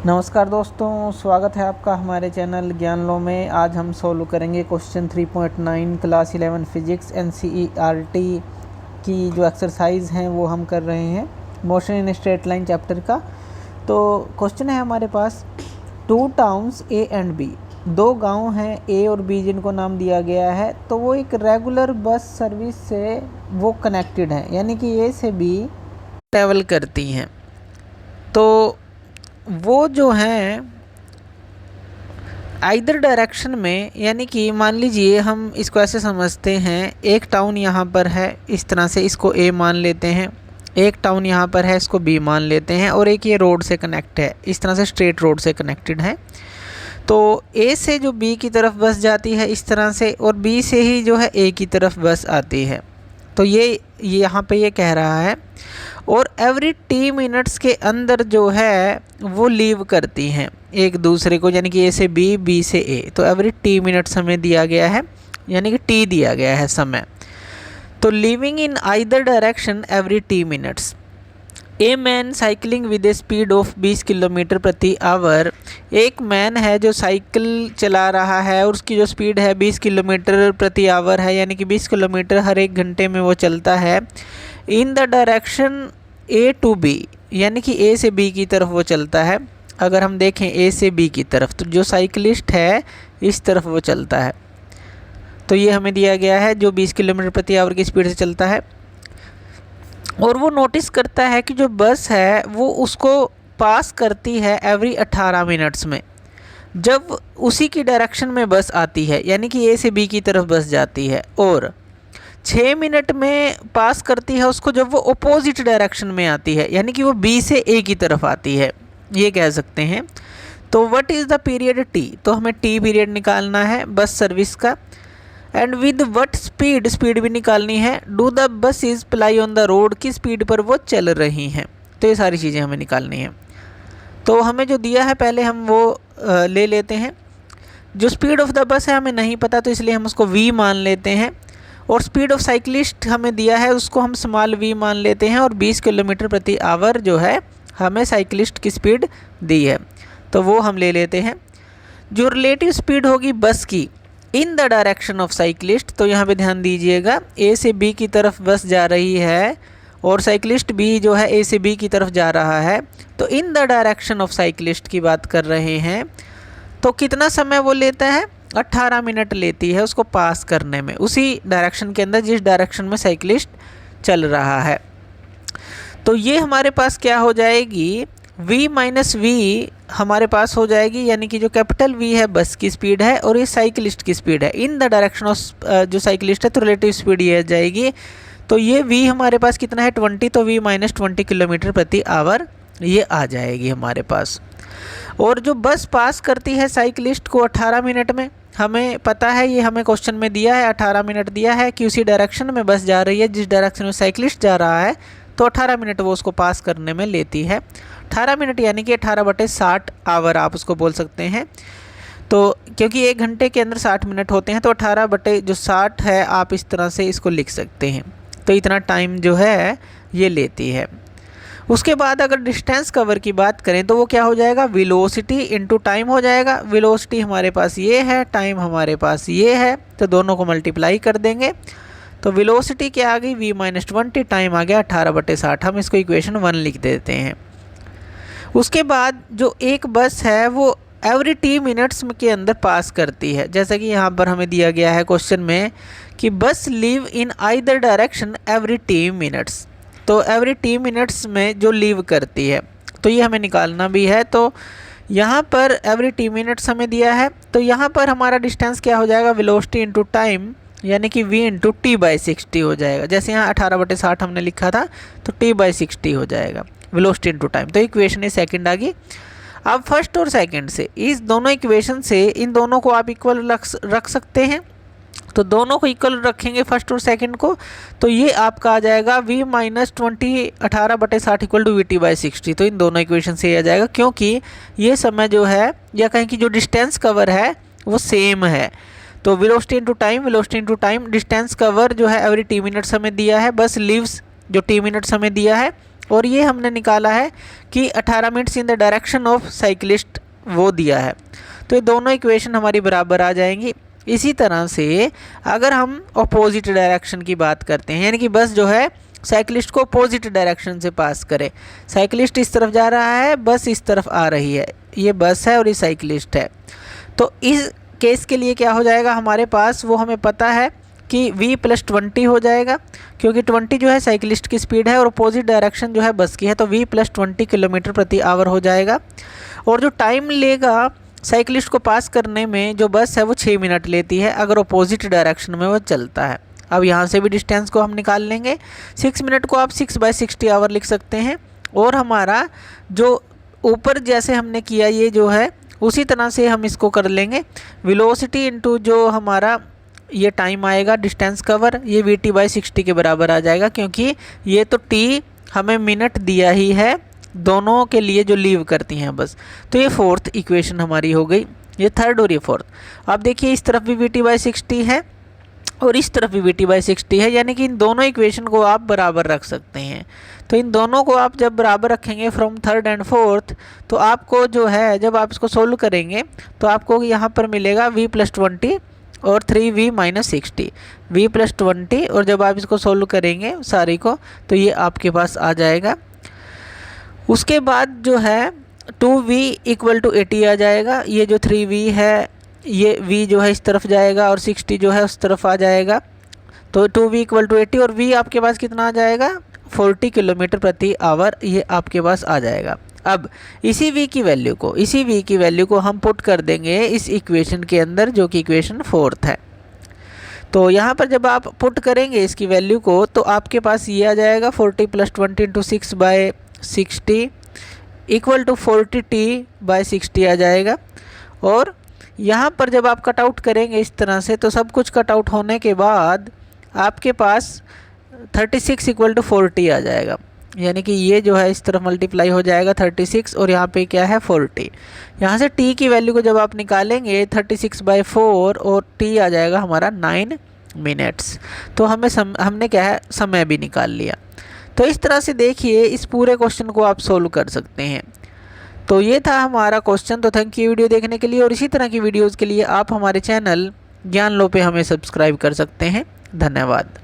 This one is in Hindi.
नमस्कार दोस्तों, स्वागत है आपका हमारे चैनल ज्ञान लो में। आज हम सोल्व करेंगे क्वेश्चन 3.9 क्लास 11 फिजिक्स NCERT की जो एक्सरसाइज हैं वो हम कर रहे हैं motion in straight line chapter का। तो क्वेश्चन है हमारे पास, 2 टाउन्स A एंड B, 2 गांव हैं A और B जिनको नाम दिया गया है। तो वो एक रेगुलर बस सर्विस से वो कनेक्टेड हैं, यानी कि A से B ट्रैवल करती हैं। तो वो जो हैं आइदर डायरेक्शन में, यानी कि मान लीजिए हम इसको ऐसे समझते हैं, एक टाउन यहाँ पर है, इस तरह से इसको A मान लेते हैं, एक टाउन यहाँ पर है, इसको B मान लेते हैं, और एक ये रोड से कनेक्ट है, इस तरह से स्ट्रेट रोड से कनेक्टेड है। तो A से जो B की तरफ बस जाती है इस तरह से, और B से ही जो है A की तरफ बस आती है। तो ये यहाँ पे ये कह रहा है, और एवरी T मिनट्स के अंदर जो है वो लीव करती हैं एक दूसरे को, यानी कि A से B, B से A। तो एवरी T मिनट्स हमें दिया गया है, यानी कि T दिया गया है समय। तो living in either direction every T minutes, a man cycling with A speed of 20 kilometre प्रति आवर। एक मैन है जो साइकिल चला रहा है और उसकी जो स्पीड है 20 किलोमीटर प्रति आवर है, यानी कि 20 किलोमीटर हर एक घंटे में वो चलता है। In the direction A to B, यानी कि A से B की तरफ वो चलता है। अगर हम देखें A से B की तरफ, तो जो साइकिलिस्ट है इस तरफ वो चलता है। तो ये हमें दिया गया है जो 20 किलोमीटर प्रति आवर की स्पीड से चलता है, और वो नोटिस करता है कि जो बस है वो उसको पास करती है एवरी 18 मिनट्स में, जब उसी की डायरेक्शन में बस आती है, यानी कि A से B की तरफ बस जाती है, और 6 मिनट में पास करती है उसको जब वो अपोजिट डायरेक्शन में आती है, यानी कि वो B से A की तरफ आती है, ये कह सकते हैं। तो what is the period T, तो हमें T पीरियड निकालना है बस सर्विस का। And with what speed, speed भी निकालनी है। Do the bus is ply on the road, की स्पीड पर वो चल रही हैं। तो ये सारी चीज़ें हमें निकालनी हैं। तो हमें जो दिया है पहले हम वो ले लेते हैं। जो स्पीड ऑफ द बस है हमें नहीं पता, तो इसलिए हम उसको V मान लेते हैं, और स्पीड ऑफ साइकिलिस्ट हमें दिया है उसको हम स्मॉल v मान लेते हैं, और 20 किलोमीटर प्रति आवर जो है हमें साइकिलिस्ट की स्पीड दी है, तो वो हम ले लेते हैं। जो रिलेटिव स्पीड होगी बस की इन द डायरेक्शन ऑफ साइकिलिस्ट, तो यहाँ पे ध्यान दीजिएगा, A से B की तरफ बस जा रही है और साइकिलिस्ट B जो है A से B की तरफ जा रहा है। तो इन द डायरेक्शन ऑफ साइकिलिस्ट की बात कर रहे हैं, तो कितना समय वो लेता है, 18 मिनट लेती है उसको पास करने में, उसी डायरेक्शन के अंदर जिस डायरेक्शन में साइकिलिस्ट चल रहा है। तो ये हमारे पास क्या हो जाएगी, V माइनस V हमारे पास हो जाएगी, यानी कि जो कैपिटल V है बस की स्पीड है और ये साइकिलिस्ट की स्पीड है इन द डायरेक्शन ऑफ जो साइकिलिस्ट है, तो रिलेटिव स्पीड ये जाएगी। तो ये V हमारे पास कितना है 20, तो V माइनस 20 किलोमीटर प्रति आवर ये आ जाएगी हमारे पास। और जो बस पास करती है साइकिलिस्ट को 18 मिनट में, हमें पता है, ये हमें क्वेश्चन में दिया है 18 मिनट दिया है कि उसी डायरेक्शन में बस जा रही है जिस डायरेक्शन में साइकिलिस्ट जा रहा है, तो 18 मिनट वो उसको पास करने में लेती है। 18 मिनट यानी कि 18/60 आवर आप उसको बोल सकते हैं। तो क्योंकि एक घंटे के अंदर 60 मिनट होते हैं, तो 18/60 है, आप इस तरह से इसको लिख सकते हैं। तो इतना टाइम जो है ये लेती है। उसके बाद अगर डिस्टेंस कवर की बात करें तो वो क्या हो जाएगा, वेलोसिटी इनटू टाइम हो जाएगा। वेलोसिटी हमारे पास ये है, टाइम हमारे पास ये है, तो दोनों को मल्टीप्लाई कर देंगे। तो वेलोसिटी क्या आ गई, V माइनस 20, टाइम आ गया 18/60। हम इसको इक्वेशन 1 लिख देते हैं। उसके बाद जो एक बस है वो एवरी T मिनट्स के अंदर पास करती है, जैसा कि यहाँ पर हमें दिया गया है क्वेश्चन में कि बस leave in either direction every T minutes. तो एवरी T मिनट्स में जो लीव करती है, तो ये हमें निकालना भी है। तो यहाँ पर एवरी T मिनट्स हमें दिया है, तो यहाँ पर हमारा डिस्टेंस क्या हो जाएगा, वेलोसिटी इनटू टाइम, यानी कि V इंटू T/60 हो जाएगा। जैसे यहाँ 18/60 हमने लिखा था, तो T/60 हो जाएगा, वेलोसिटी इनटू टाइम। तो इक्वेशन ये सेकंड आ गई। अब फर्स्ट और सेकंड से, इस दोनों इक्वेशन से इन दोनों को आप इक्वल रख सकते हैं, तो दोनों को इक्वल रखेंगे फर्स्ट और सेकंड को, तो ये आपका आ जाएगा V minus 20 18/60 equal to VT/60। तो इन दोनों इक्वेशन से आ जाएगा, क्योंकि ये समय जो है, या कहें कि जो डिस्टेंस कवर है वो सेम है। तो velocity into time, velocity into time, distance cover जो है एवरी T मिनट्स हमें दिया है, बस लीव्स जो T मिनट्स हमें दिया है, और ये हमने निकाला है कि 18 minutes in the direction of cyclist वो दिया है। तो ये दोनों इक्वेशन हमारी बराबर आ जाएंगी। इसी तरह से अगर हम अपोजिट डायरेक्शन की बात करते हैं, यानी कि बस जो है साइकिलिस्ट को अपोजिट डायरेक्शन से पास करे, साइकिलिस्ट इस तरफ जा रहा है, बस इस तरफ आ रही है, ये बस है और ये साइकिलिस्ट है। तो इस केस के लिए क्या हो जाएगा हमारे पास, वो हमें पता है कि v + 20 हो जाएगा, क्योंकि 20 जो है साइकिलिस्ट की स्पीड है और अपोजिट डायरेक्शन जो है बस की है, तो v + 20 किलोमीटर प्रति आवर हो जाएगा। और जो टाइम लेगा साइकिलिस्ट को पास करने में जो बस है वो 6 मिनट लेती है अगर अपोजिट डायरेक्शन में वो चलता है। अब यहाँ से भी डिस्टेंस को हम निकाल लेंगे। 6 मिनट को आप 6/60 आवर लिख सकते हैं। और हमारा जो ऊपर जैसे हमने किया ये जो है उसी तरह से हम इसको कर लेंगे, वेलोसिटी इनटू जो हमारा ये टाइम आएगा डिस्टेंस कवर, ये vt/60 के बराबर आ जाएगा, क्योंकि ये तो t हमें मिनट दिया ही है दोनों के लिए जो लीव करती हैं बस। तो ये फोर्थ इक्वेशन हमारी हो गई, ये थर्ड और ये फोर्थ। अब देखिए इस तरफ भी vt/60 है और इस तरफ भी vt/60 है, यानी कि इन दोनों इक्वेशन को आप बराबर रख सकते हैं। तो इन दोनों को आप जब बराबर रखेंगे फ्रॉम थर्ड एंड फोर्थ, तो आपको जो है जब आप इसको सोल्व करेंगे तो आपको यहाँ पर मिलेगा v + 20 और 3v - 60, v + 20, और जब आप इसको सोल्व करेंगे सारी को तो ये आपके पास आ जाएगा। उसके बाद जो है 2v = 80 आ जाएगा। ये जो 3v है ये v जो है इस तरफ जाएगा और 60 जो है उस तरफ आ जाएगा। तो 2v = 80 और v आपके पास कितना आ जाएगा 40 किलोमीटर प्रति आवर, ये आपके पास आ जाएगा। अब इसी v की वैल्यू को हम पुट कर देंगे इस इक्वेशन के अंदर, जो कि इक्वेशन फोर्थ है। तो यहाँ पर जब आप पुट करेंगे इसकी वैल्यू को तो आपके पास ये आ जाएगा 40 + 20 × 6/60 = 40t/60 आ जाएगा। और यहाँ पर जब आप कट आउट करेंगे इस तरह से, तो सब कुछ कट आउट होने के बाद आपके पास 36 = 40 आ जाएगा, यानी कि ये जो है इस तरफ मल्टीप्लाई हो जाएगा 36 और यहाँ पे क्या है 40। यहाँ से t की वैल्यू को जब आप निकालेंगे 36/4 और t आ जाएगा हमारा 9 मिनट्स। तो हमने क्या है समय भी निकाल लिया। तो इस तरह से देखिए इस पूरे क्वेश्चन को आप सोल्व कर सकते हैं। तो ये था हमारा क्वेश्चन। तो थैंक यू वीडियो देखने के लिए, और इसी तरह की वीडियोज़ के लिए आप हमारे चैनल ज्ञान लो पे हमें सब्सक्राइब कर सकते हैं। धन्यवाद।